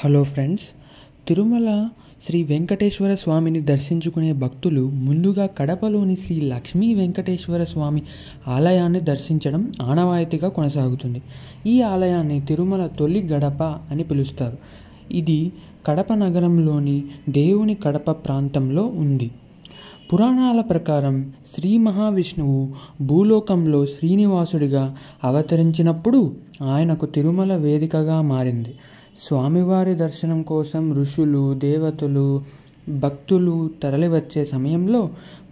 Hello friends, Tirumala Shri Venkateswara స్వామిని దర్శించుకునే భక్తులు ముందుగా కడపలోని శ్రీ లక్ష్మీ వెంకటేశ్వర స్వామి ఆలయాన్ని దర్శించడం ఆనవాయితీగా కొనసాగుతుంది. ఈ ఆలయాన్ని తిరుమల తొలి గడప అని పిలుస్తారు. ఇది కడప నగరంలోని దేవుని కడప ప్రాంతంలో ఉంది. పురాణాల ప్రకారం శ్రీ మహావిష్ణువు భూలోకంలో శ్రీనివాసుడిగా అవతరించినప్పుడు ఆయనకు తిరుమల వేదికగా మారింది. స్వామివారి దర్శనం కోసం ఋషులు, దేవతలు, భక్తులు తరలివచ్చే సమయంలో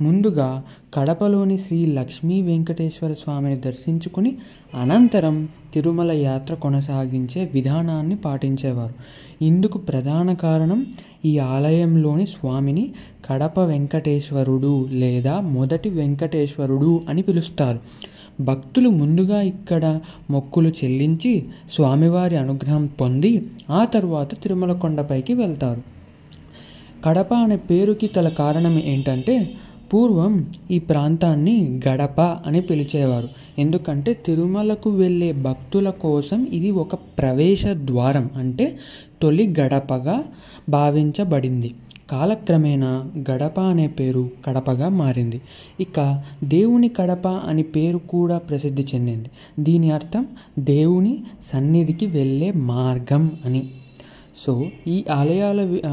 ముందుగా కడపలోని శ్రీ లక్ష్మీ వెంకటేశ్వర స్వామిని దర్శించుకుని అనంతరం తిరుమల యాత్ర కొనసాగించే విధానాన్ని పాటించేవారు. ఇందుకు ప్రధాన కారణం ఈ ఆలయంలోని స్వామిని కడప వెంకటేశ్వరుడు లేదా మొదటి వెంకటేశ్వరుడు అని పిలుస్తారు. భక్తులు ముందుగా ఇక్కడ మొక్కులు చెల్లించి స్వామివారి అనుగ్రహం పొంది ఆ తరువాత తిరుమల కొండపైకి వెళ్తారు. కడప అనే పేరుకి గల కారణం ఏంటంటే, పూర్వం ఈ ప్రాంతాన్ని గడప అని పిలిచేవారు. ఎందుకంటే తిరుమలకు వెళ్ళే భక్తుల కోసం ఇది ఒక ప్రవేశ ద్వారం, అంటే తొలి గడపగా భావించబడింది. కాలక్రమేణా గడప అనే పేరు కడపగా మారింది. ఇక దేవుని కడప అని పేరు కూడా ప్రసిద్ధి చెందింది. దీని అర్థం దేవుని సన్నిధికి వెళ్ళే మార్గం అని. సో ఈ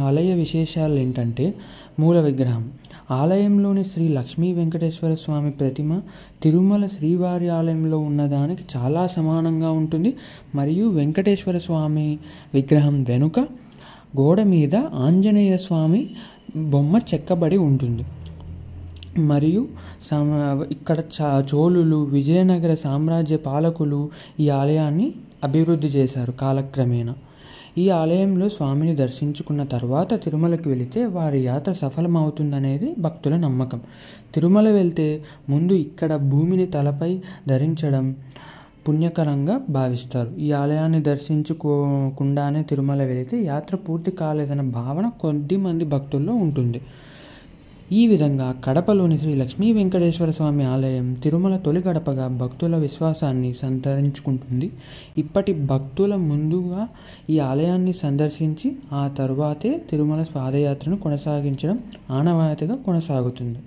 ఆలయ విశేషాలు ఏంటంటే, మూల విగ్రహం. ఆలయంలోని శ్రీ లక్ష్మీ వెంకటేశ్వర స్వామి ప్రతిమ తిరుమల శ్రీవారి ఆలయంలో ఉన్నదానికి చాలా సమానంగా ఉంటుంది. మరియు వెంకటేశ్వర స్వామి విగ్రహం వెనుక గోడ మీద ఆంజనేయ స్వామి బొమ్మ చెక్కబడి ఉంటుంది. మరియు ఇక్కడ చోళులు, విజయనగర సామ్రాజ్య పాలకులు ఈ ఆలయాన్ని అభివృద్ధి చేశారు కాలక్రమేణా. ఈ ఆలయంలో స్వామిని దర్శించుకున్న తర్వాత తిరుమలకి వెళితే వారి యాత్ర సఫలమవుతుందనేది భక్తుల నమ్మకం. తిరుమల వెళ్తే ముందు ఇక్కడ భూమిని తలపై ధరించడం పుణ్యకరంగా భావిస్తారు. ఈ ఆలయాన్ని దర్శించుకోకుండానే తిరుమల వెళితే యాత్ర పూర్తి కాలేదన్న భావన కొద్దిమంది భక్తుల్లో ఉంటుంది. ఈ విధంగా కడపలోని శ్రీ లక్ష్మీ వెంకటేశ్వర స్వామి ఆలయం తిరుమల తొలి గడపగా భక్తుల విశ్వాసాన్ని సంతరించుకుంటుంది. ఇప్పటి భక్తుల ముందుగా ఈ ఆలయాన్ని సందర్శించి ఆ తరువాతే తిరుమల పాదయాత్రను కొనసాగించడం ఆనవాయితీగా కొనసాగుతుంది.